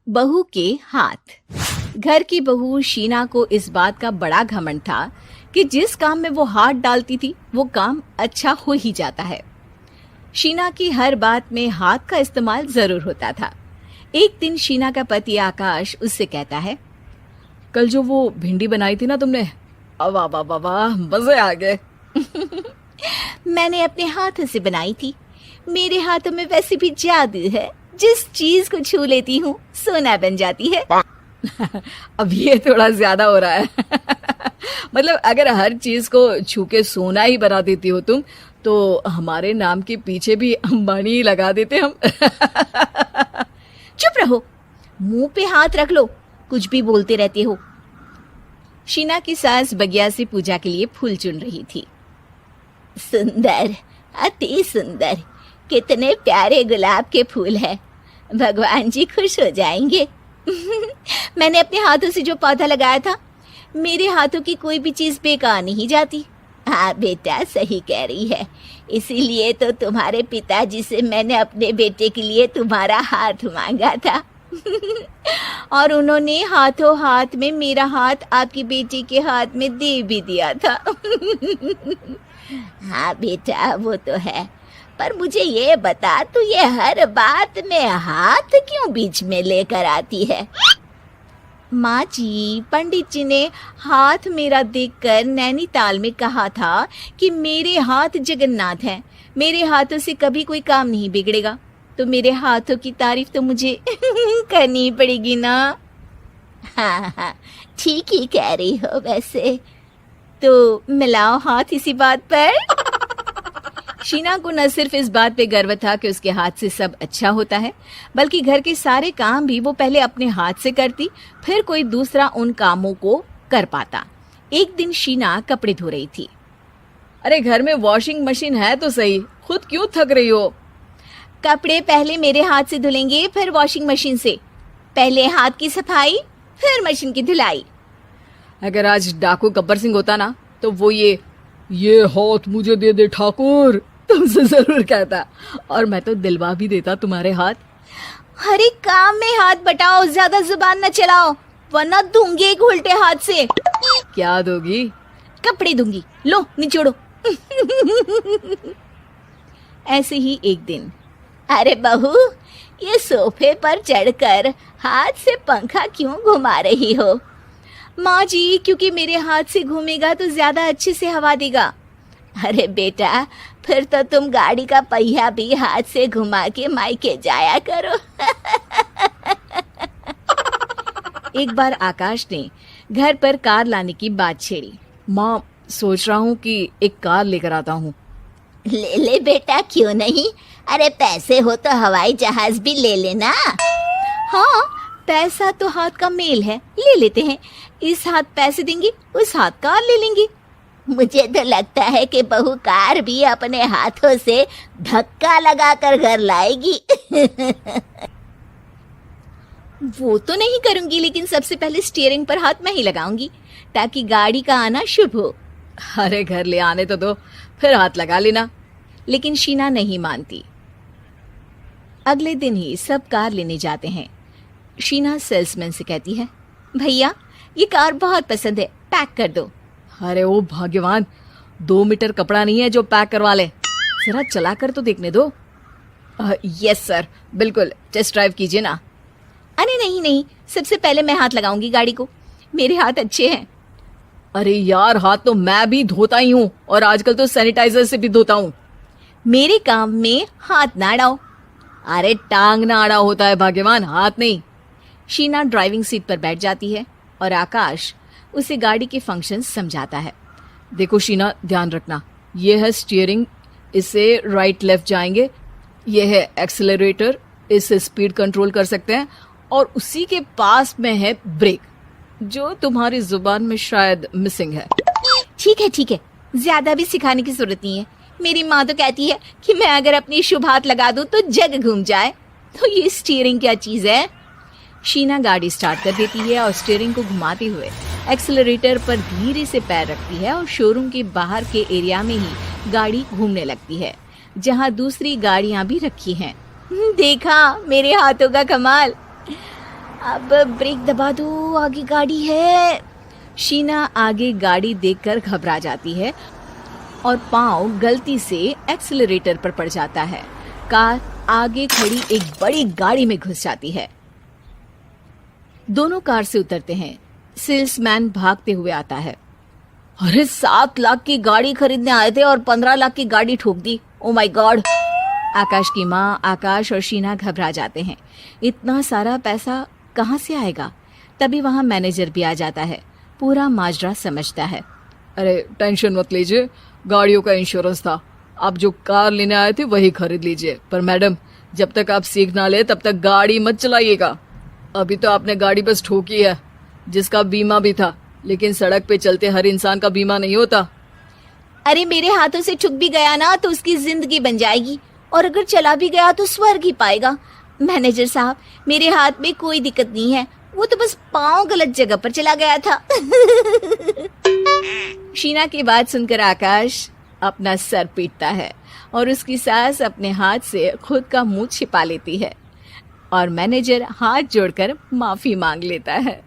बहू के हाथ। घर की बहू शीना को इस बात का बड़ा घमंड था कि जिस काम में वो हाथ डालती थी वो काम अच्छा हो ही जाता है। शीना की हर बात में हाथ का इस्तेमाल जरूर होता था। एक दिन शीना का पति आकाश उससे कहता है, कल जो वो भिंडी बनाई थी ना तुमने, वाह वाह वाह वाह, मजे आ गए। मैंने अपने हाथों से बनाई थी। मेरे हाथों में वैसे भी जादू है, जिस चीज को छू लेती हूँ सोना बन जाती है। अब ये थोड़ा ज्यादा हो रहा है। मतलब अगर हर चीज को छू के सोना ही बना देती हो तुम, तो हमारे नाम के पीछे भी अंबानी लगा देते हम। चुप रहो, मुंह पे हाथ रख लो, कुछ भी बोलते रहते हो। शीना की सास बगिया से पूजा के लिए फूल चुन रही थी। सुंदर, अति सुंदर, कितने प्यारे गुलाब के फूल हैं। भगवान जी खुश हो जाएंगे। मैंने अपने हाथों से जो पौधा लगाया था, मेरे हाथों की कोई भी चीज बेकार नहीं जाती। हाँ बेटा, सही कह रही है। इसीलिए तो तुम्हारे पिताजी से मैंने अपने बेटे के लिए तुम्हारा हाथ मांगा था। और उन्होंने हाथों हाथ में मेरा हाथ आपकी बेटी के हाथ में दे भी दिया था। हाँ बेटा, वो तो है, पर मुझे ये बता, तू ये हर बात में हाथ क्यों बीच में लेकर आती है? माँ जी, पंडित जी ने हाथ मेरा देखकर नैनीताल में कहा था कि मेरे हाथ जगन्नाथ हैं, मेरे हाथों से कभी कोई काम नहीं बिगड़ेगा। तो मेरे हाथों की तारीफ तो मुझे करनी पड़ेगी ना। हाँ हाँ, ठीक ही कह रही हो वैसे। तो मिलाओ हाथ इसी बात पर। शीना को न सिर्फ इस बात पे गर्व था कि उसके हाथ से सब अच्छा होता है, बल्कि घर के सारे काम भी वो पहले अपने हाथ से करती, फिर कोई दूसरा उन कामों को कर पाता। एक दिन शीना कपड़े धो रही थी। अरे घर में वॉशिंग मशीन है तो सही, खुद क्यों थक रही हो? कपड़े पहले मेरे हाथ से धुलेंगे, फिर वॉशिंग मशीन से। पहले हाथ की सफाई, फिर मशीन की धुलाई। अगर आज डाकू गब्बर सिंह होता ना, तो वो ये हाथ मुझे दे दे ठाकुर, तुमसे जरूर कहता, और मैं तो दिलवा भी देता तुम्हारे हाथ। हर एक काम में हाथ बटाओ, ज्यादा जुबान न चलाओ, वरना दूंगी एक उल्टे हाथ से। क्या दोगी? कपड़े दूंगी, लो निचोड़ो। ऐसे ही एक दिन, अरे बहू, ये सोफे पर चढ़कर हाथ से पंखा क्यों घुमा रही हो? माँ जी, क्योंकि मेरे हाथ से घूमेगा तो ज्यादा अच्छे से हवा देगा। अरे बेटा, फिर तो तुम गाड़ी का पहिया भी हाथ से घुमा के मायके जाया करो। एक बार आकाश ने घर पर कार लाने की बात छेड़ी। माँ, सोच रहा हूँ कि एक कार लेकर आता हूँ। ले ले बेटा, क्यों नहीं? अरे पैसे हो तो हवाई जहाज भी ले लेना। हाँ, पैसा तो हाथ का मेल है, ले लेते हैं। इस हाथ पैसे देंगी, उस हाथ कार ले लेंगी। मुझे तो लगता है कि बहू कार भी अपने हाथों से धक्का लगाकर घर लाएगी। वो तो नहीं करूंगी, लेकिन सबसे पहले स्टीयरिंग पर हाथ मैं ही लगाऊंगी, ताकि गाड़ी का आना शुभ हो। अरे घर ले आने तो दो, फिर हाथ लगा लेना। लेकिन शीना नहीं मानती। अगले दिन ही सब कार लेने जाते हैं। शीना सेल्समैन से कहती है, भैया ये कार बहुत पसंद है, पैक कर दो। अरे ओ भाग्यवान, 2 मीटर कपड़ा नहीं है जो पैक करवा ले, जरा चला कर तो देखने दो। यस सर, बिल्कुल, टेस्ट ड्राइव कीजिए ना। अरे नहीं नहीं, सबसे पहले मैं हाथ लगाऊंगी गाड़ी को, मेरे हाथ अच्छे हैं। अरे यार, हाथ तो मैं भी धोता ही हूँ, और आजकल तो सैनिटाइजर से भी धोता हूँ। मेरे काम में हाथ ना अड़ाओ। अरे टांग ना अड़ा होता है भाग्यवान, हाथ नहीं। शीना ड्राइविंग सीट पर बैठ जाती है और आकाश उसे गाड़ी के फंक्शंस समझाता है। देखो शीना, ध्यान रखना, ये है स्टीयरिंग, इससे राइट लेफ्ट जाएंगे। ये है एक्सेलरेटर, इससे स्पीड कंट्रोल कर सकते हैं। और उसी के पास में है ब्रेक, जो तुम्हारी जुबान में शायद मिसिंग है। ठीक है, ज्यादा भी सिखाने की जरूरत नहीं है। मेरी माँ तो कहती है कि मैं अगर अपनी शुभ हाथ लगा दूं तो जग घूम जाए। तो ये स्टीयरिंग क्या चीज है? शीना गाड़ी स्टार्ट कर देती है और स्टीयरिंग को घुमाते हुए एक्सेलरेटर पर धीरे से पैर रखती है और शोरूम के बाहर के एरिया में ही गाड़ी घूमने लगती है, जहाँ दूसरी गाड़ियां भी रखी हैं। देखा मेरे हाथों का कमाल। अब ब्रेक दबा दो, आगे गाड़ी है। शीना आगे गाड़ी देखकर घबरा जाती है और पाँव गलती से एक्सीलरेटर पर पड़ जाता है। कार आगे खड़ी एक बड़ी गाड़ी में घुस जाती है। दोनों कार से उतरते हैं। सेल्समैन भागते हुए आता है। अरे 7 लाख की गाड़ी खरीदने आए थे और 15 लाख की गाड़ी ठोक दी। Oh my God. आकाश की माँ, आकाश और शीना घबरा जाते हैं। इतना सारा पैसा कहाँ से आएगा? तभी वहां मैनेजर भी आ जाता है। पूरा माजरा समझता है। अरे टेंशन मत लीजिए, गाड़ियों का इंश्योरेंस था। आप जो कार लेने आए थे वही खरीद लीजिए। पर मैडम, जब तक आप सीख ना ले तब तक गाड़ी मत चलाइएगा। अभी तो आपने गाड़ी बस ठोकी है, जिसका बीमा भी था, लेकिन सड़क पे चलते हर इंसान का बीमा नहीं होता। अरे मेरे हाथों से छुप भी गया ना तो उसकी जिंदगी बन जाएगी, और अगर चला भी गया तो स्वर्ग ही पाएगा। मैनेजर साहब, मेरे हाथ में कोई दिक्कत नहीं है, वो तो बस पाँव गलत जगह पर चला गया था। शीना की बात सुनकर आकाश अपना सर पीटता है और उसकी सास अपने हाथ से खुद का मुंह छिपा लेती है और मैनेजर हाथ जोड़कर माफी मांग लेता है।